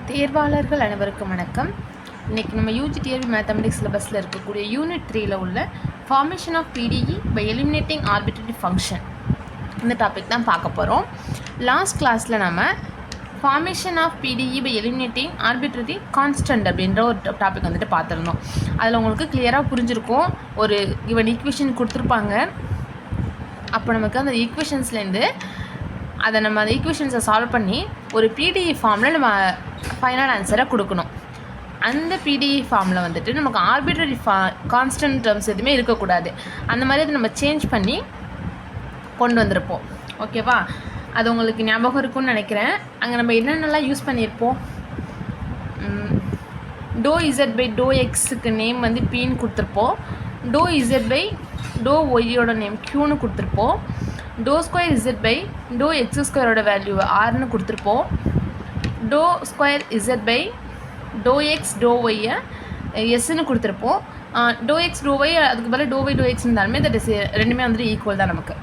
தேர்வாளர்கள் அனைவருக்கும் வணக்கம். இன்றைக்கி நம்ம யூஜிடிஆர்பி மேத்தமெட்டிக்ஸ் சிலபஸில் இருக்கக்கூடிய யூனிட் 3ல் உள்ள formation of PDE by eliminating arbitrary function இந்த டாபிக் தான் பார்க்க போகிறோம். லாஸ்ட் கிளாஸில் நம்ம formation of PDE by eliminating arbitrary constant அப்படின்ற ஒரு டாபிக் வந்துட்டு பார்த்துருந்தோம். அதில் உங்களுக்கு கிளியராக புரிஞ்சிருக்கும். ஒரு இவன் ஈக்குவேஷன் கொடுத்துருப்பாங்க. அப்போ நமக்கு அந்த ஈக்குவேஷன்ஸ்லேருந்து அதை நம்ம அந்த ஈக்குவேஷன்ஸை சால்வ் பண்ணி ஒரு பிடிஇ ஃபார்மில் நம்ம ஃபைனல் ஆன்சரை கொடுக்கணும். அந்த பிடிஇ ஃபார்மில் வந்துட்டு நமக்கு ஆர்பிட்ரரி கான்ஸ்டன்ட் டேர்ம்ஸ் எதுவுமே இருக்கக்கூடாது. அந்த மாதிரி அதை நம்ம சேஞ்ச் பண்ணி கொண்டு வந்திருப்போம். ஓகேவா? அது உங்களுக்கு ஞாபகம் இருக்கும்னு நினைக்கிறேன். அங்கே நம்ம என்னென்னலாம் யூஸ் பண்ணியிருப்போம். டோ இசட் பை டோ எக்ஸுக்கு நேம் வந்து பின்னு கொடுத்துருப்போம். டோ இசட் பை டோ ஒய்யோட நேம் க்யூன்னு கொடுத்துருப்போம். Doe square Z by doe X ஸ்கொயரோட வேல்யூ ஆர்னு கொடுத்துருப்போம். Doe square Z by doe X doe ஒய்யை எஸ்ன்னு கொடுத்துருப்போம். டோ எக்ஸ் டோ ஒய் அதுக்கு பதில் டோ ஒய் டோ எக்ஸ் இருந்தாலுமே தட் இஸ் ரெண்டுமே வந்துட்டு ஈக்குவல் தான் நமக்கு.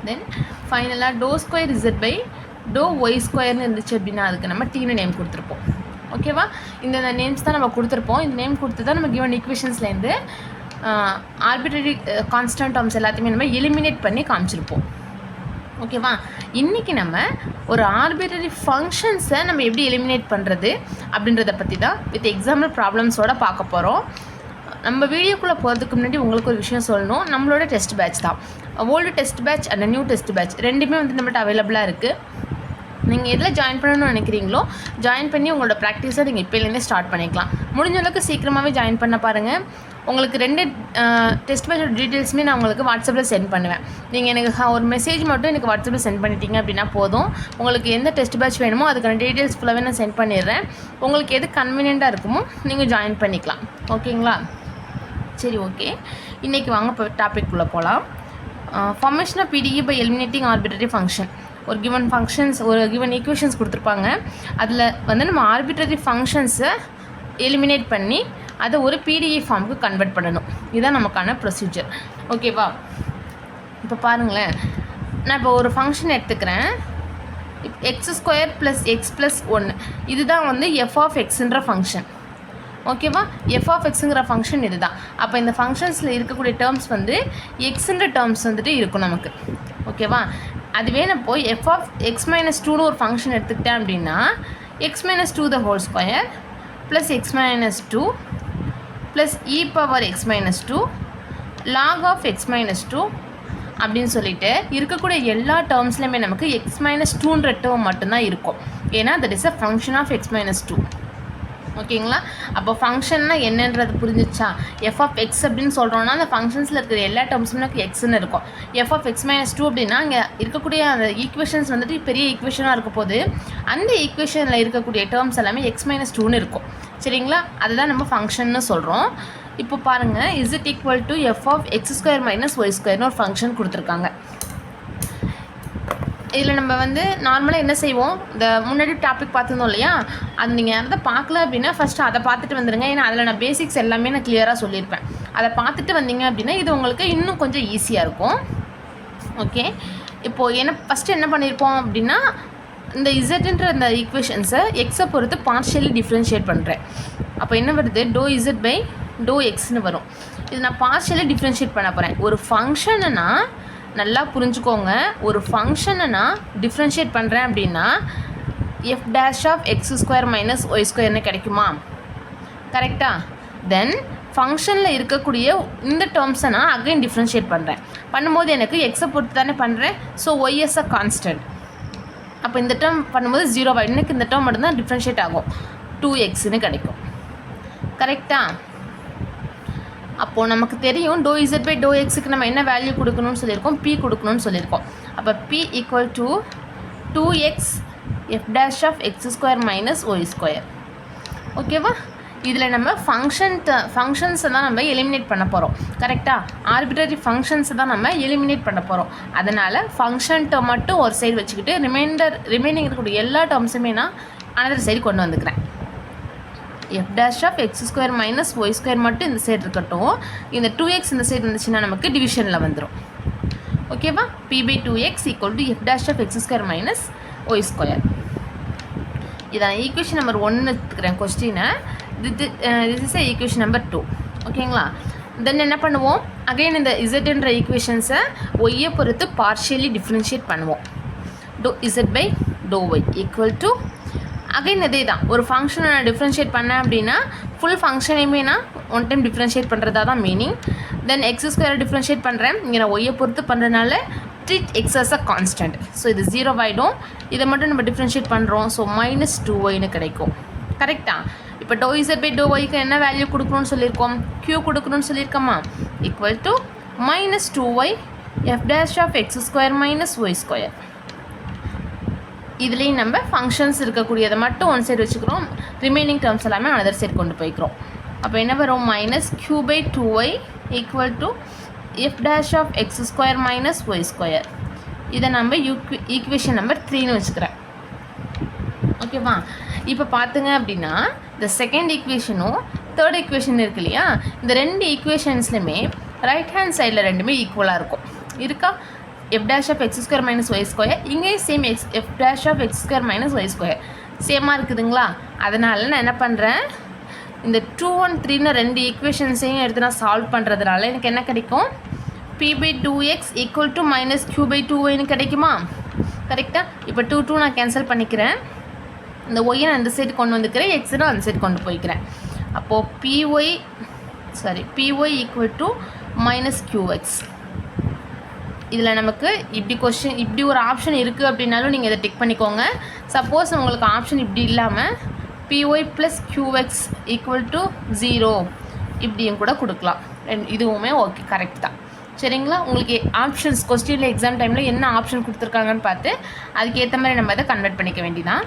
தென் ஃபைனலாக doe square Z by doe ஒய் ஸ்கொயர்னு இருந்துச்சு அப்படின்னா அதுக்கு நம்ம டீனு நேம் கொடுத்துருப்போம். ஓகேவா? இந்த நேம்ஸ் தான் நம்ம கொடுத்துருப்போம். இந்த நேம் கொடுத்து தான் நம்ம கிவன் ஈக்குவேஷன்ஸ்லேருந்து ஆர்பிட்ரரி கான்ஸ்டன்ட் டேர்ம்ஸ் எல்லாத்தையுமே நம்ம எலிமினேட் பண்ணி காமிச்சிருப்போம். ஓகேவா? இன்றைக்கி நம்ம ஒரு ஆர்பிட்ரரி ஃபங்க்ஷன்ஸை நம்ம எப்படி எலிமினேட் பண்ணுறது அப்படின்றத பற்றி தான் வித் எக்ஸாம்பிள் ப்ராப்ளம்ஸோடு பார்க்க போகிறோம். நம்ம வீடியோக்குள்ளே போகிறதுக்கு முன்னாடி உங்களுக்கு ஒரு விஷயம் சொல்லணும். நம்மளோட டெஸ்ட் பேட்ச் தான். Old test batch and new test batch ரெண்டுமே வந்து நம்மகிட்ட அவைலபிளாக இருக்குது. நீங்கள் எதில் ஜாயின் பண்ணணும்னு நினைக்கிறீங்களோ ஜாயின் பண்ணி உங்களோட ப்ராக்டிஸை நீங்கள் இப்போலேருந்தே ஸ்டார்ட் பண்ணிக்கலாம். முடிஞ்ச அளவுக்கு சீக்கிரமாகவே ஜாயின் பண்ண பாருங்கள். உங்களுக்கு 2 டெஸ்ட் பேட்சோட டீட்டெயில்ஸுமே நான் உங்களுக்கு வாட்ஸ்அப்பில் சென்ட் பண்ணுவேன். நீங்கள் எனக்கு ஒரு மெசேஜ் மட்டும் எனக்கு வாட்ஸ்அப்பில் சென்ட் பண்ணிட்டீங்க அப்படின்னா போதும். உங்களுக்கு எந்த டெஸ்ட் பேட்ச் வேணுமோ அதுக்கான டீட்டெயில்ஸ் ஃபுல்லாகவே நான் சென்ட் பண்ணிடுறேன். உங்களுக்கு எது கன்வீனியண்ட்டாக இருக்குமோ நீங்கள் ஜாயின் பண்ணிக்கலாம். ஓகேங்களா? சரி, ஓகே. இன்றைக்கி வாங்க இப்போ டாபிக் உள்ளே போகலாம். Formation of PDE by eliminating arbitrary function. ஒரு கிவன் ஃபங்க்ஷன்ஸ் ஒரு கிவன் ஈக்குவேஷன்ஸ் கொடுத்துருப்பாங்க. அதில் வந்து நம்ம ஆர்பிட்ரரி ஃபங்க்ஷன்ஸை எலிமினேட் பண்ணி அதை ஒரு பிடிஇ ஃபார்முக்கு கன்வெர்ட் பண்ணணும். இதுதான் நமக்கான ப்ரொசீஜர். ஓகேவா? இப்போ பாருங்களேன், நான் இப்போ ஒரு ஃபங்க்ஷன் எடுத்துக்கிறேன். X square plus X plus 1 இதுதான் வந்து எஃப் ஆஃப் எக்ஸுன்ற ஃபங்க்ஷன். ஓகேவா? எஃப் ஆஃப் எக்ஸுங்கிற ஃபங்க்ஷன் இது தான். அப்போ இந்த ஃபங்க்ஷன்ஸில் இருக்கக்கூடிய டேர்ம்ஸ் வந்து எக்ஸுன்ற டேர்ம்ஸ் வந்துட்டு இருக்கும் நமக்கு. ஓகேவா? அதுவே நான் போய் எஃப் ஆஃப் எக்ஸ் மைனஸ் 2ன்னு ஒரு ஃபங்க்ஷன் எடுத்துக்கிட்டேன் அப்படின்னா X minus 2 the whole square plus X minus 2 plus E power X minus 2 log of X minus 2 அப்படின்னு சொல்லிட்டு இருக்கக்கூடிய எல்லா டேர்ம்ஸ்லையுமே நமக்கு எக்ஸ் மைனஸ் 2ன்ற டேர்ம் மட்டும்தான் இருக்கும். ஏன்னா that is a function of X minus 2. ஓகேங்களா? அப்போ ஃபங்க்ஷன்னா என்னன்றது புரிஞ்சிச்சா? எஃப் ஆஃப் எக்ஸ் அப்படின்னு சொல்கிறோன்னா அந்த ஃபங்க்ஷன்ஸில் இருக்கிற எல்லா டேர்ம்ஸுமே எனக்கு எக்ஸ்ன்னு இருக்கும். எஃப் ஆஃப் எக்ஸ் மைனஸ் 2 அப்படின்னா அங்கே இருக்கக்கூடிய அந்த ஈக்குவேஷன்ஸ் வந்துட்டு பெரிய ஈக்குவேஷனாக இருக்க போது அந்த ஈக்குவேஷனில் இருக்கக்கூடிய டேர்ம்ஸ் எல்லாமே எக்ஸ் மைனஸ் 2ன்னு இருக்கும். சரிங்களா? அதுதான் நம்ம ஃபங்க்ஷன்னு சொல்கிறோம். இப்போ பாருங்கள், is it equal to F of X square minus Y ஸ்கொயர்னு ஒரு ஃபங்க்ஷன் கொடுத்துருக்காங்க. இதில் நம்ம வந்து நார்மலாக என்ன செய்வோம், இந்த முன்னாடி டாபிக் பார்த்துருந்தோம் இல்லையா, அது நீங்கள் யாராவது பார்க்கல அப்படின்னா ஃபஸ்ட்டு அதை பார்த்துட்டு வந்துடுங்க. ஏன்னா அதில் நான் பேசிக்ஸ் எல்லாமே நான் கிளியராக சொல்லியிருப்பேன். அதை பார்த்துட்டு வந்தீங்க அப்படின்னா இது உங்களுக்கு இன்னும் கொஞ்சம் ஈஸியாக இருக்கும். ஓகே, இப்போது ஃபஸ்ட்டு என்ன பண்ணியிருப்போம் அப்படின்னா இந்த இசட்ன்ற இந்த ஈக்குவேஷன்ஸை எக்ஸை பொறுத்து பார்ஷியலி டிஃப்ரென்ஷியேட் பண்ணுறேன். அப்போ என்ன வருது, டோ இசட் பை டோ எக்ஸ்னு வரும். இது நான் பார்ஷியலி டிஃப்ரென்ஷியேட் பண்ண போகிறேன். ஒரு ஃபங்க்ஷனுன்னா நல்லா புரிஞ்சுக்கோங்க, ஒரு ஃபங்க்ஷனை நான் டிஃப்ரென்ஷியேட் பண்ணுறேன் அப்படின்னா F dash of X square minus Y ஸ்கொயர்னு கிடைக்குமா? கரெக்டாக? தென் ஃபங்க்ஷனில் இருக்கக்கூடிய இந்த டேர்ம்ஸை நான் அகைன் டிஃப்ரென்ஷியேட் பண்ணும்போது எனக்கு எக்ஸை பொறுத்து தானே பண்ணுறேன். So Y is a constant. அப்போ இந்த டேர்ம் பண்ணும்போது 0 இன்னைக்கு இந்த டேர்ம் மட்டும்தான் டிஃப்ரென்ஷியேட் ஆகும். 2xன்னு கிடைக்கும். கரெக்டாக? அப்போது நமக்கு தெரியும் டோ இசட் பை டோ எக்ஸுக்கு நம்ம என்ன வேல்யூ கொடுக்கணும்னு சொல்லியிருக்கோம், பி கொடுக்கணும்னு சொல்லியிருக்கோம். அப்போ P equal to 2x F dash of X square minus Y square. ஓகேவா? இதில் நம்ம ஃபங்க்ஷன்ஸை தான் நம்ம எலிமினேட் பண்ண போகிறோம். கரெக்டாக? ஆர்பிட்ரரி ஃபங்க்ஷன்ஸை தான் நம்ம எலிமினேட் பண்ண போகிறோம். அதனால் ஃபங்க்ஷன்ட்டை மட்டும் ஒரு சைடு வச்சுக்கிட்டு ரிமைனிங் இருக்கக்கூடிய எல்லா டேர்ம்ஸுமே நான் அனதர் சைடு கொண்டு வந்துக்கிறேன். F dash of X square minus Y square மட்டும் இந்த சைடு இருக்கட்டும். இந்த 2x இந்த சைடு இருந்துச்சுன்னா நமக்கு டிவிஷனில் வந்துடும். ஓகேவா? p by 2x equal to F dash of X square minus Y square. இதான் ஈக்குவேஷன் நம்பர் 1 எடுத்துக்கிறேன் கொஸ்டினை. This is equation number 2. ஓகேங்களா? தென் என்ன பண்ணுவோம், அகைன் இந்த இசட்ன்ற ஈக்குவேஷன்ஸை ஒய்யை பொறுத்து பார்ஷியலி டிஃப்ரென்ஷியேட் பண்ணுவோம். Doe Z by doe Y equal to again அதே தான். ஒரு ஃபங்க்ஷனை நான் டிஃப்ரென்ஷியேட் பண்ணேன் அப்படின்னா ஃபுல் ஃபங்க்ஷனையுமே நான் ஒன் டைம் டிஃப்ரென்ஷியேட் பண்ணுறதா தான் மீனிங். தென் எக்ஸ் ஸ்கொயரை டிஃப்ரென்ஷியேட் பண்ணுறேன். இங்கே நான் ஒய்யை பொறுத்து பண்ணுறதுனால treat X as a constant. So இது 0 ஆகிடும். இதை மட்டும் நம்ம டிஃப்ரென்ஷியேட் பண்ணுறோம். ஸோ -2y கிடைக்கும். கரெக்டாக? இப்போ டோ இசட் பை டோ ஒய்க்கு என்ன வேல்யூ கொடுக்கணும்னு சொல்லியிருக்கோம், க்யூ கொடுக்கணும்னு சொல்லியிருக்கோமா, equal to -2y f dash of x square minus y square. இதுலேயும் நம்ம ஃபங்க்ஷன்ஸ் இருக்கக்கூடியதை மட்டும் ஒன் சைடு வச்சுக்கிறோம், ரிமைனிங் டேர்ம்ஸ் எல்லாமே அதர் சைடு கொண்டு போய்க்கிறோம். அப்போ என்ன வரும், -q/2y equal to f dash of x square minus y square. இதை நம்ம ஈக்குவேஷன் நம்பர் 3ன்னு வச்சுக்கிறேன். ஓகேவா? இப்போ பார்த்துங்க அப்படின்னா இந்த செகண்ட் ஈக்குவேஷனும் தேர்ட் ஈக்குவேஷன் இருக்கு இல்லையா, இந்த ரெண்டு ஈக்குவேஷன்ஸ்லையுமே ரைட் ஹேண்ட் சைடில் ரெண்டுமே ஈக்குவலாக இருக்கும். இருக்கா? f dash of x square minus y square இங்கேயும் same f dash of x square minus y square சேமாக இருக்குதுங்களா? அதனால் நான் என்ன பண்ணுறேன், இந்த 2 1 3ன்னு ரெண்டு ஈக்குவேஷன்ஸையும் எடுத்து நான் சால்வ் பண்ணுறதுனால எனக்கு என்ன கிடைக்கும், p/2x ஈக்குவல் டு -q/2yன்னு கிடைக்குமா? கரெக்டாக? இப்போ 2 2 நான் கேன்சல் பண்ணிக்கிறேன். இந்த ஒய்யை நான் இந்த சைடு கொண்டு வந்துக்கிறேன், எக்ஸை அந்த சைடு கொண்டு போய்க்கிறேன். அப்போது py ஈக்குவல் டு -qx. இதில் நமக்கு இப்படி ஒரு ஆப்ஷன் இருக்குது அப்படின்னாலும் நீங்கள் இதை டிக் பண்ணிக்கோங்க. சப்போஸ் உங்களுக்கு ஆப்ஷன் இப்படி இல்லாமல் py + qx ஈக்குவல் டு 0 இப்படியும் கூட கொடுக்கலாம். இதுவுமே ஓகே, கரெக்ட் தான். சரிங்களா? உங்களுக்கு ஆப்ஷன்ஸ் கொஸ்டினில் எக்ஸாம் டைமில் என்ன ஆப்ஷன் கொடுத்துருக்காங்கன்னு பார்த்து அதுக்கு ஏற்ற மாதிரி நம்ம இதை கன்வெர்ட் பண்ணிக்க வேண்டியதான்.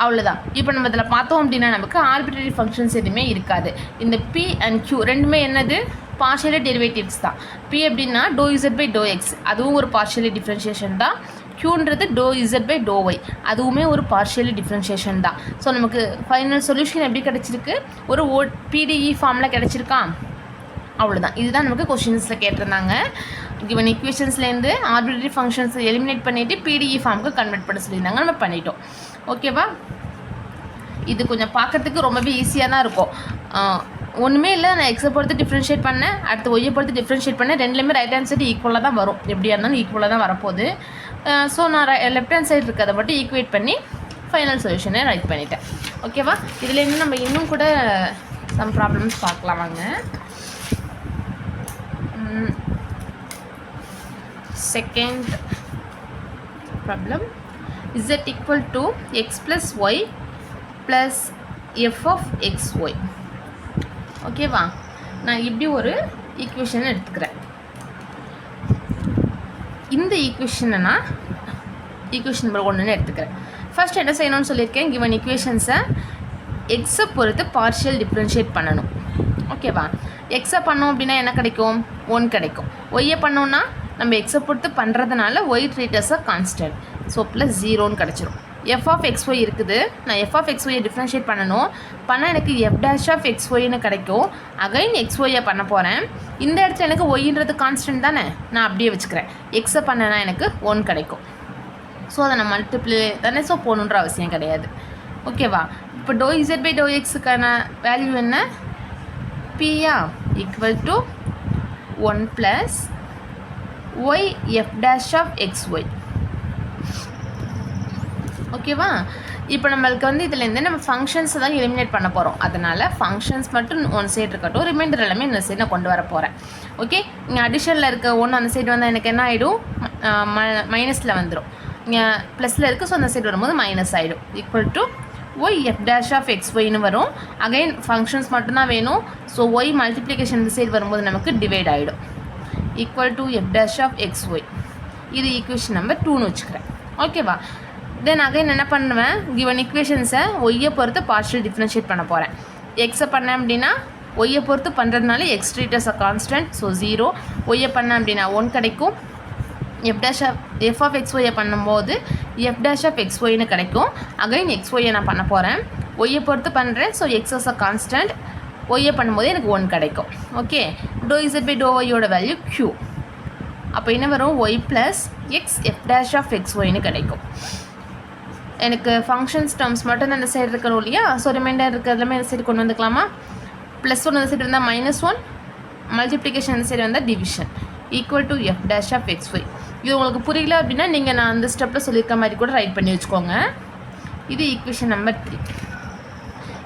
அவ்வளோதான். இப்போ நம்ம இதில் பார்த்தோம் அப்படின்னா நமக்கு ஆர்பிட்ரரி ஃபங்க்ஷன்ஸ் எதுவுமே இருக்காது. இந்த p அண்ட் q ரெண்டுமே என்னது, பார்ஷியலி டெரிவேட்டிவ்ஸ் தான். p அப்படின்னா doe Z by doe X, அதுவும் ஒரு பார்ஷியலி டிஃப்ரென்ஷியேஷன் தான். க்யூன்றது doe Z by doe Y, அதுவுமே ஒரு பார்ஷியலி டிஃப்ரென்ஷியேஷன் தான். ஸோ நமக்கு ஃபைனல் சொல்யூஷன் எப்படி கிடச்சிருக்கு, ஒரு PDE ஃபார்மில் கிடச்சிருக்கா? அவ்வளோதான். இதுதான் நமக்கு கொஷின்ஸில் கேட்டிருந்தாங்க. கிவன் ஈக்குவேஷன்ஸ்லேருந்து ஆர்பிட்ரரி ஃபங்க்ஷன்ஸை எலிமினேட் பண்ணிவிட்டு PDE ஃபார்முக்கு கன்வெர்ட் பண்ண சொல்லியிருந்தாங்க, நம்ம பண்ணிட்டோம். ஓகேவா? இது கொஞ்சம் பார்க்குறதுக்கு ரொம்பவே ஈஸியாக தான் இருக்கும். ஒன்றுமே இல்லை, நான் எக்ஸை பொறுத்து டிஃப்ரென்ஷியேட் பண்ணேன், அடுத்து ஒய்யை பொறுத்து டிஃப்ரென்ஷியேட் பண்ணேன், ரெண்டுலேயுமே ரைட் ஹேண்ட் சைடு ஈக்குவலாக தான் வரும். எப்படியா இருந்தாலும் ஈக்குவலாக தான் வரப்போகுது. ஸோ நான் லெஃப்ட் ஹேண்ட் சைடு இருக்கிறத மட்டும் ஈக்குவேட் பண்ணி ஃபைனல் சொல்யூஷனை ரைட் பண்ணிட்டேன். ஓகேவா? இதுலேருந்து நம்ம இன்னும் கூட சம் ப்ராப்ளம்ஸ் பார்க்கலாம் வாங்க. Second problem, z equal to x plus y plus f of xy. ஓகேவா? நான் இப்படி ஒரு ஈக்குவேஷன் எடுத்துக்கிறேன். இந்த ஈக்குவேஷனை நான் ஈக்குவேஷன் நம்பர் 1ன்னு எடுத்துக்கிறேன். ஃபர்ஸ்ட் என்ன செய்யணும்னு சொல்லியிருக்கேன், கிவன் ஈக்குவேஷன்ஸை எக்ஸை பொறுத்து பார்ஷியல் டிஃப்ரென்ஷியேட் பண்ணணும். ஓகேவா? எக்ஸை பண்ணோம் அப்படின்னா என்ன கிடைக்கும், 1 கிடைக்கும். ஒய்யை பண்ணோன்னா நம்ம எக்ஸை பொறுத்து பண்ணுறதுனால Y treat as a constant, so +0ன்னு கிடச்சிரும். f of xy இருக்குது, நான் f of xyயை டிஃப்ரென்ஷியேட் பண்ணணும். பண்ணால் எனக்கு f dash of xyன்னு கிடைக்கும். அகைன் xyயை பண்ண போகிறேன். இந்த இடத்துல எனக்கு ஒய்ன்றது கான்ஸ்டன்ட் தானே, நான் அப்படியே வச்சுக்கிறேன். எக்ஸை பண்ணனா எனக்கு 1 கிடைக்கும். ஸோ அதை நான் மல்டிப்ளை தானே, ஸோ போகணுன்ற அவசியம் கிடையாது. ஓகேவா? இப்போ டோ இசட் பை டோ எக்ஸுக்கான வேல்யூ என்ன, p equal to 1 + y f dash of xy. ஓகேவா? இப்போ நம்மளுக்கு வந்து இதுலேருந்து நம்ம ஃபங்க்ஷன்ஸை தான் எலிமினேட் பண்ண போகிறோம். அதனால் ஃபங்க்ஷன்ஸ் மட்டும் ஒன் சைடு இருக்கட்டும், ரிமைண்டர் எல்லாமே இந்த சைடு நான் கொண்டு வர போகிறேன். ஓகே? இங்கே அடிஷனில் இருக்க 1 அந்த சைடு வந்தால் எனக்கு என்ன ஆகிடும், மைனஸில் வந்துடும். இங்கே ப்ளஸில் இருக்குது, ஸோ அந்த சைடு வரும்போது மைனஸ் ஆகிடும். Equal to Y f dash of xyன்னு வரும். அகைன் ஃபங்க்ஷன்ஸ் மட்டும்தான் வேணும். ஸோ ஒய் மல்டிப்ளிகேஷன் இந்த சைடு வரும்போது நமக்கு டிவைட் ஆகிடும். Equal to f dash of xy. இது ஈக்குவேஷன் நம்பர் 2ன்னு வச்சுக்கிறேன். ஓகேவா? தென் அகைன் என்ன பண்ணுவேன், கிவன் ஈக்குவேஷன்ஸை ஒய்யை பொறுத்து பார்ஷியல் டிஃப்ரென்ஷியேட் பண்ண போகிறேன். எக்ஸை பண்ணேன் அப்படின்னா ஒய்யை பொறுத்து பண்ணுறதுனால X treat as a constant, so 0. ஒய்யை பண்ணேன் அப்படின்னா 1 கிடைக்கும். f of xyயை பண்ணும்போது f dash of xyன்னு கிடைக்கும். அகைன் xyயை நான் பண்ண போகிறேன். ஒய்யை பொறுத்து பண்ணுறேன், so X as a constant. ஒய்யை பண்ணும்போது எனக்கு 1 கிடைக்கும். Okay? Doe Z by doe ஒய்யோட வேல்யூ q. அப்போ என்ன வரும், y + x f dash of xyன்னு கிடைக்கும். எனக்கு ஃபங்க்ஷன்ஸ் டேர்ம்ஸ் மட்டும் அந்த சைடு இருக்கணும் இல்லையா? ஸோ ரிமைண்டர் இருக்கிறதுலாமே இந்த சைடு கொண்டு வந்துக்கலாமா? +1 அந்த சைடு இருந்தால் -1, மல்டிப்ளிகேஷன் அந்த சைடு வந்தால் division equal to f dash of xy. இது உங்களுக்கு புரியல அப்படின்னா நீங்கள் நான் அந்த ஸ்டெப்பில் சொல்லியிருக்க மாதிரி கூட ரைட் பண்ணி வச்சுக்கோங்க. இது ஈக்குவேஷன் நம்பர் 3.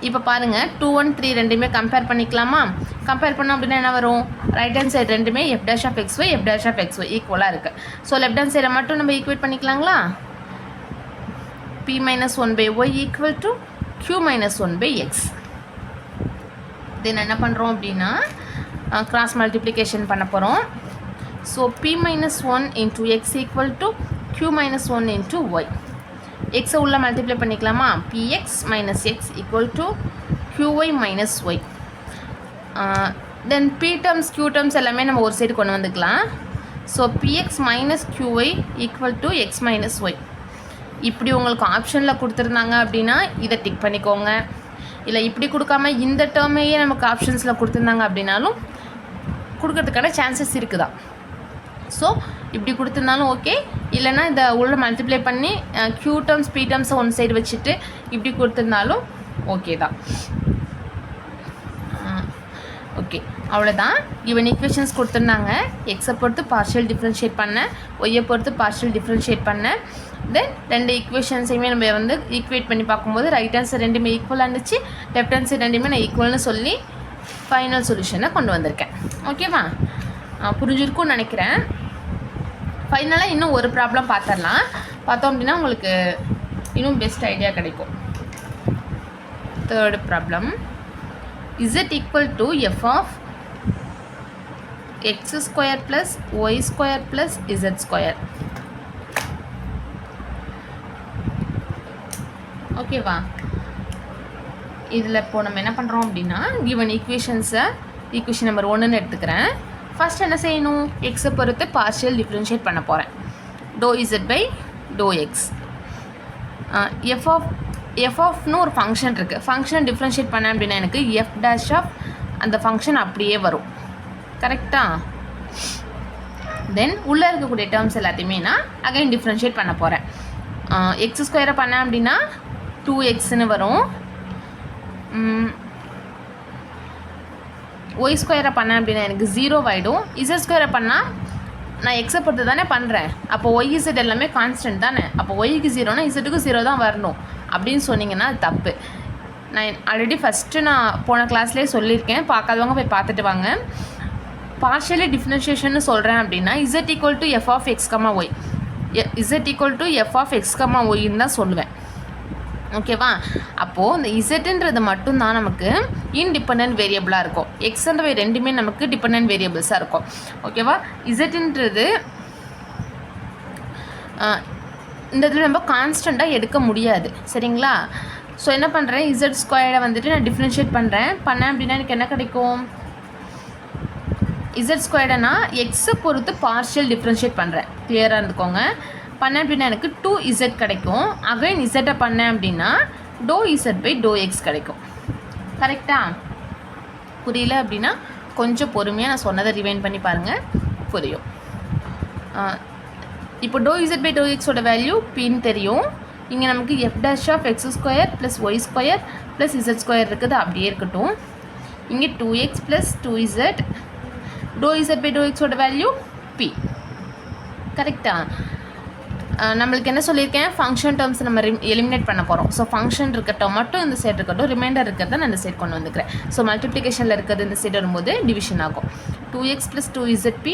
இப்போ பாருங்கள் 2, 1, 3 ரெண்டுமே கம்பேர் பண்ணிக்கலாமா? கம்பேர் பண்ணோம் அப்படின்னா என்ன வரும்? ரைட் ஹேண்ட் சைடு ரெண்டுமே f dash of xy f dash of xy ஈக்குவலாக இருக்குது. ஸோ லெஃப்ட் ஹேண்ட் சைடை மட்டும் நம்ம equate பண்ணிக்கலாங்களா? p minus 1 by y equal to q minus 1 by x. தென் என்ன பண்ணுறோம் அப்படின்னா கிராஸ் மல்டிப்ளிகேஷன் பண்ண போகிறோம். So p minus 1 into x equal to q minus 1 into y. எக்ஸை உள்ள மல்டிப்ளை பண்ணிக்கலாமா? px minus x equal to qy minus y. Then p terms q terms எல்லாமே நம்ம ஒரு சைடு கொண்டு வந்துக்கலாம். So px minus qy equal to x minus y. இப்படி உங்களுக்கு ஆப்ஷனில் கொடுத்துருந்தாங்க அப்படின்னா இதை டிக் பண்ணிக்கோங்க. இல்லை இப்படி கொடுக்காம இந்த டேர்மையே நமக்கு ஆப்ஷன்ஸில் கொடுத்துருந்தாங்க அப்படின்னாலும் கொடுக்கறதுக்கான சான்சஸ் இருக்குதா. ஸோ இப்படி கொடுத்துருந்தாலும் ஓகே, இல்லைனா இதை உள்ள மல்டிப்ளை பண்ணி q டேர்ம்ஸ் p டேர்ம்ஸை ஒன் சைடு வச்சுட்டு இப்படி கொடுத்துருந்தாலும் ஓகே தான். ஓகே, அவ்வளோதான். இவன் ஈக்குவேஷன்ஸ் கொடுத்துருந்தாங்க. எக்ஸை பொறுத்து பார்ஷியல் டிஃப்ரென்ஷியேட் பண்ணேன், ஒய்யை பொறுத்து பார்ஷியல் டிஃப்ரென்ஷியேட் பண்ணேன். தென் ரெண்டு ஈக்குவேஷன்ஸையுமே நம்ம வந்து ஈக்குவேட் பண்ணி பார்க்கும்போது ரைட் ஹேண்ட் சைடு ரெண்டுமே ஈக்குவலாக இருந்துச்சு, லெஃப்ட் ஹேண்ட் சைடு ரெண்டுமே நான் ஈக்குவல்னு சொல்லி ஃபைனல் சொல்யூஷனை கொண்டு வந்திருக்கேன். ஓகேவா? புரிஞ்சிருக்கும்னு நினைக்கிறேன். ஃபைனலாக இன்னும் ஒரு ப்ராப்ளம் பார்த்துடலாம். பார்த்தோம் அப்படின்னா உங்களுக்கு இன்னும் பெஸ்ட் ஐடியா கிடைக்கும். Third problem, z equal to f of x square plus y square plus z square. ஓகேவா? இதில் இப்போ நம்ம என்ன பண்ணுறோம் அப்படின்னா கிவன் ஈக்குவேஷன்ஸை ஈக்குவேஷன் நம்பர் 1ன்னு எடுத்துக்கிறேன். ஃபஸ்ட் என்ன செய்யணும்? எக்ஸை பொறுத்து பார்ஷியல் டிஃப்ரென்ஷியேட் பண்ண போகிறேன். ∂z by ∂x. f ஆஃப்னு ஒரு ஃபங்க்ஷன் இருக்குது. ஃபங்க்ஷன் டிஃப்ரென்ஷியேட் பண்ணேன் அப்படின்னா எனக்கு f dash ஆஃப் அந்த ஃபங்க்ஷன் அப்படியே வரும். கரெக்டாக? தென் உள்ளே இருக்கக்கூடிய டேர்ம்ஸ் எல்லாத்தையுமே நான் அகைன் டிஃப்ரென்ஷியேட் பண்ண போகிறேன். எக்ஸ் ஸ்கொயரை பண்ணேன் அப்படின்னா 2xன்னு வரும். ஒய் ஸ்கொயரை பண்ணேன் அப்படின்னா எனக்கு 0 ஆகிடும். இசட் ஸ்கொயரை பண்ணால் நான் எக்ஸை பொறுத்து தானே பண்ணுறேன், அப்போ ஒய் இசட் எல்லாமே கான்ஸ்டன்ட் தானே, அப்போ ஒய்க்கு 0னா இசட்டுக்கு 0 தான் வரணும் அப்படின்னு சொன்னீங்கன்னா அது தப்பு. நான் ஆல்ரெடி ஃபஸ்ட்டு நான் போன கிளாஸ்லேயே சொல்லியிருக்கேன், பார்க்காதவங்க போய் பார்த்துட்டு வாங்க. பார்ஷியலி டிஃப்ரென்ஷியேஷன் சொல்கிறேன் அப்படின்னா z equal to f of x, y, z equal to f of x, yன்னு தான் சொல்லுவேன். ஓகேவா? அப்போது இந்த இசட்டுன்றது மட்டும்தான் நமக்கு இன்டிபெண்டன்ட் வேரியபிளாக இருக்கும். எக்ஸ்ன்றவை ரெண்டுமே நமக்கு டிபெண்டன்ட் வேரியபிள்ஸாக இருக்கும். ஓகேவா? இசட்டுன்றது இந்த இதில் நம்ம கான்ஸ்டண்ட்டாக எடுக்க முடியாது. சரிங்களா? ஸோ என்ன பண்ணுறேன், இசட் ஸ்கொயரை வந்துட்டு நான் டிஃப்ரென்ஷியேட் பண்ணேன் அப்படின்னா எனக்கு என்ன கிடைக்கும்? இசட் ஸ்கொயரை நான் எக்ஸை பொறுத்து பார்ஷியல் டிஃப்ரென்ஷியேட் பண்ணுறேன். கிளியராக இருந்துக்கோங்க. பண்ணேன் அப்படின்னா எனக்கு 2z கிடைக்கும். அகைன் இசட்டை பண்ணேன் அப்படின்னா ∂z by ∂x கிடைக்கும். கரெக்டாக? புரியல அப்படின்னா கொஞ்சம் பொறுமையாக நான் சொன்னதை ரிவைண்ட் பண்ணி பாருங்கள், புரியும். இப்போ ∂z by ∂xோட வேல்யூ பின்னு தெரியும். இங்கே நமக்கு f dash of x square plus y square plus z square இருக்குது, அப்படியே இருக்கட்டும். இங்கே 2x plus 2z, ∂z by ∂xோட வேல்யூ p. கரெக்டாக? நம்மளுக்கு என்ன சொல்லியிருக்கேன், ஃபங்க்ஷன் டேர்ம்ஸ் நம்ம எலிமினேட் பண்ண போகிறோம். ஸோ ஃபங்க்ஷன் இருக்கட்டும் மட்டும் இந்த சைடு இருக்கட்டும், ரிமைண்டர் இருக்கிறத நான் இந்த சைடு கொண்டு வந்துக்கிறேன். ஸோ மல்டிப்ளிகேஷனில் இருக்கிறது இந்த சைடு வரும்போது டிவிஷன் ஆகும். 2x plus 2zp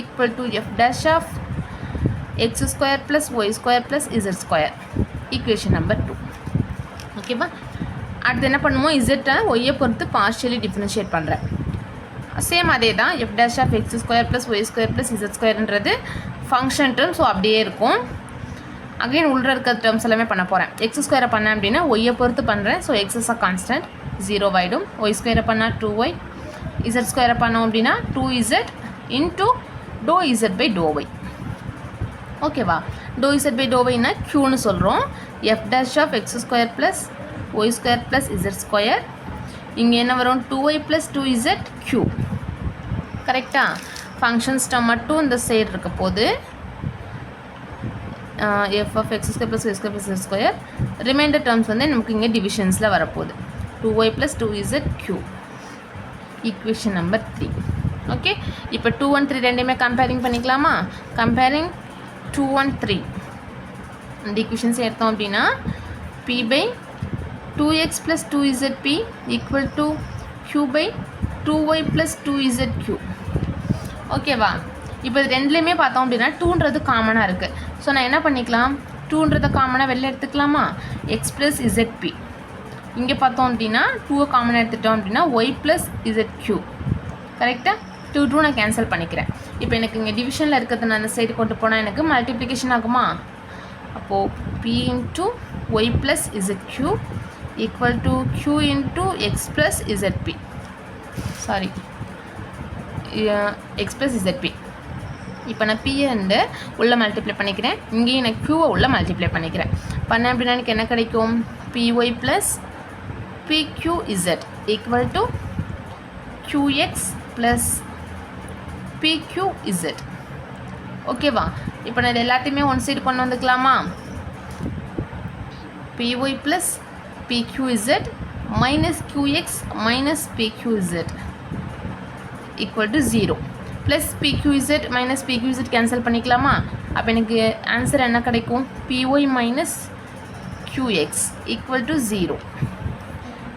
equal to f dash of x square plus y square plus z square. Equation number 2. ஓகேவா? அடுத்து என்ன பண்ணுவோம், இசட்டை ஒய்யை பொறுத்து பார்ஷியலி டிஃப்ரென்ஷியேட் பண்ணுறேன். சேம் அதே தான், f dash of x square plus y square plus z squareன்றது ஃபங்க்ஷன் டேர்ம். ஸோ அப்படியே இருக்கும். அகைன் உள்ள இருக்கிற டேர்ம்ஸ் எல்லாமே பண்ண போகிறேன். எக்ஸ் ஸ்கொயரை பண்ணேன் அப்படின்னா ஒய்யை பொறுத்து பண்ணுறேன். So X is a constant, 0 ஆகிடும். ஒய் ஸ்கொயரை பண்ணால் 2y, இசட் ஸ்கொயரை பண்ணோம் அப்படின்னா 2z into ∂z by ∂y. ஓகேவா? ∂z by ∂yனா க்யூன்னு சொல்கிறோம். f dash of x square plus y square plus z square. இங்கே என்ன வரும், 2y plus 2z q. கரெக்டாக? ஃபங்க்ஷன்ஸ் டேர்ம் மட்டும் இந்த சைடு இருக்க போது F of X square plus Y square plus Z square. Remainder terms வந்து நமக்கு இங்கே டிவிஷன்ஸில் வரப்போகுது. 2y + 2zq. Equation number 3. Okay, இப்போ 2 1 3 ரெண்டையுமே கம்பேரிங் பண்ணிக்கலாமா? கம்பேரிங் 2 1 3 இந்த ஈக்குவேஷன்ஸ் எடுத்தோம் அப்படின்னா p/2x + 2zp = q/2y + 2zq. ஓகேவா? இப்போ இது ரெண்டுலேயுமே பார்த்தோம் அப்படின்னா 2ன்றது காமனாக இருக்குது. ஸோ நான் என்ன பண்ணிக்கலாம், 2ன்றதை காமனாக வெளில எடுத்துக்கலாமா? x + zp. இங்கே பார்த்தோம் அப்படின்னா 2 காமனாக எடுத்துட்டோம் அப்படின்னா y + zq. கரெக்டாக? 2 நான் கேன்சல் பண்ணிக்கிறேன். இப்போ எனக்கு இங்கே டிவிஷனில் இருக்கிறது நான் அந்த சைடு கொண்டு போனால் எனக்கு மல்டிப்ளிகேஷன் ஆகுமா? அப்போது p × y + zq = q × x + zp. Sorry, x + zp. இப்போ நான் p வந்து உள்ளே மல்டிப்ளை பண்ணிக்கிறேன், இங்கேயும் நான் q உள்ளே மல்டிப்ளை பண்ணிக்கிறேன். பண்ணேன் அப்படின்னா எனக்கு என்ன கிடைக்கும்? py + pqz = qx + pqz. ஓகேவா? இப்போ நான் இது எல்லாத்தையுமே ஒன் சைடு கொண்டு வந்துக்கலாமா? py + pqz - qx - pqz = 0 plus pqz - pqz cancel பண்ணிக்கலாமா? அப்போ எனக்கு ஆன்சர் என்ன கிடைக்கும்? py - qx = 0.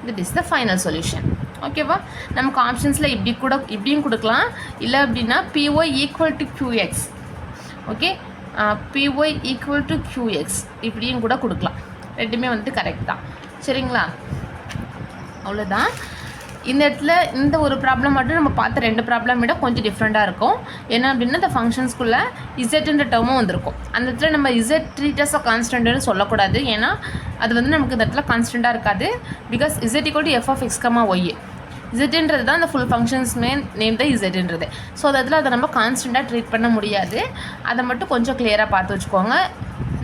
திட் இஸ் த ஃபைனல் சொல்யூஷன். ஓகேவா? நமக்கு ஆப்ஷன்ஸில் இப்படியும் கொடுக்கலாம், இல்லை அப்படின்னா py = qx. Okay, py = qx இப்படியும் கூட கொடுக்கலாம். ரெண்டுமே வந்து கரெக்ட் தான். சரிங்களா? அவ்வளோதான். இந்த இடத்துல இந்த ஒரு ப்ராப்ளம் மட்டும் நம்ம பார்த்த 2 ப்ராப்ளம் விட கொஞ்சம் டிஃப்ரெண்ட்டாக இருக்கும். என்ன அப்படின்னா இந்த ஃபங்க்ஷன்ஸ்குள்ளே இசட்ன்ற டேர்மும் வந்திருக்கும். அந்த இடத்துல நம்ம இசட் ட்ரீட் அஸ் அ கான்ஸ்டன்ட்னு சொல்லக்கூடாது. ஏன்னா அது வந்து நமக்கு இந்த இடத்துல கான்ஸ்டண்ட்டாக இருக்காது. Because Z = f of x, y. இசட்ன்றது தான் அந்த ஃபுல் ஃபங்க்ஷன்ஸ் நேம் தான் இசட்ன்றது. ஸோ அந்த இடத்துல அதை நம்ம கான்ஸ்டண்ட்டாக ட்ரீட் பண்ண முடியாது. அதை மட்டும் கொஞ்சம் கிளியராக பார்த்து வச்சுக்கோங்க.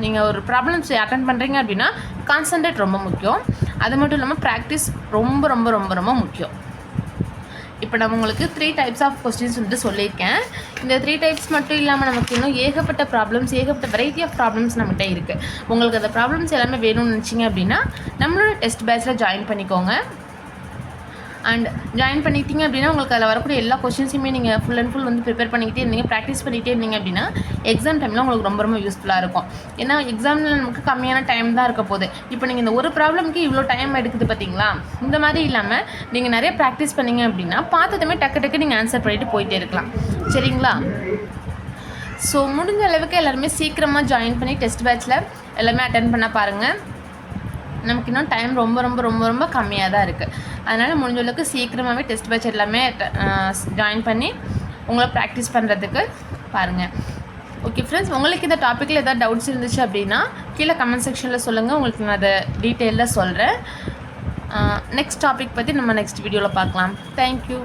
நீங்கள் ஒரு ப்ராப்ளம்ஸ் அட்டென்ட் பண்ணுறீங்க அப்படின்னா கான்சன்ட்ரேட் ரொம்ப முக்கியம். அது மட்டும் இல்லாமல் ப்ராக்டிஸ் ரொம்ப ரொம்ப ரொம்ப ரொம்ப முக்கியம். இப்போ நான் உங்களுக்கு 3 டைப்ஸ் ஆஃப் கொஸ்டின்ஸ் வந்து சொல்லியிருக்கேன். இந்த 3 டைப்ஸ் மட்டும் இல்லாமல் நமக்கு இன்னும் ஏகப்பட்ட ப்ராப்ளம்ஸ், ஏகப்பட்ட வெரைட்டி ஆஃப் ப்ராப்ளம்ஸ் நம்மகிட்ட இருக்குது. உங்களுக்கு அந்த ப்ராப்ளம்ஸ் எல்லாமே வேணும்னு நினச்சிங்க அப்படின்னா நம்மளோட டெஸ்ட் பேட்சில் ஜாயின் பண்ணிக்கோங்க. அண்ட் ஜாயின் பண்ணிக்கிட்டீங்க அப்படின்னா உங்களுக்கு அதில் வரக்கூடிய எல்லா கொஸ்டின்ஸுமே நீங்கள் ஃபுல் அண்ட் ஃபுல் வந்து ப்ரிப்பேர் பண்ணிக்கிட்டே இருந்தீங்க, ப்ராக்டிஸ் பண்ணிகிட்டே இருந்தீங்க அப்படின்னா எக்ஸாம் டைமில் உங்களுக்கு ரொம்ப ரொம்ப யூஸ்ஃபுல்லாக இருக்கும். ஏன்னா எக்ஸாமில் நமக்கு கம்மியான டைம் தான் இருக்க போகுது. இப்போ நீங்கள் இந்த ஒரு ப்ராப்ளம்க்கு இவ்வளோ டைம் எடுக்குது பார்த்தீங்களா? இந்த மாதிரி இல்லாமல் நீங்கள் நிறைய ப்ராக்டிஸ் பண்ணிங்க அப்படின்னா பார்த்ததுமே டக்கு நீங்கள் ஆன்சர் பண்ணிவிட்டு போயிட்டே இருக்கலாம். சரிங்களா? ஸோ முடிஞ்ச அளவுக்கு எல்லாருமே சீக்கிரமாக ஜாயின் பண்ணி டெஸ்ட் பேட்சில் எல்லாமே அட்டென்ட் பண்ண பாருங்கள். நமக்கு இன்னும் டைம் ரொம்ப ரொம்ப ரொம்ப ரொம்ப கம்மியாக தான் இருக்குது. அதனால் முடிஞ்ச அளவுக்கு சீக்கிரமாகவே டெஸ்ட் பேட்ச் எல்லாமே ஜாயின் பண்ணி உங்களை ப்ராக்டிஸ் பண்ணுறதுக்கு பாருங்கள். ஓகே ஃப்ரெண்ட்ஸ், உங்களுக்கு இந்த டாப்பிக்கில் ஏதாவது டவுட்ஸ் இருந்துச்சு அப்படின்னா கீழே கமெண்ட் செக்ஷனில் சொல்லுங்கள். உங்களுக்கு நான் அதை டீட்டெயிலாக சொல்கிறேன். நெக்ஸ்ட் டாபிக் பற்றி நம்ம நெக்ஸ்ட் வீடியோவில் பார்க்கலாம். தேங்க்யூ.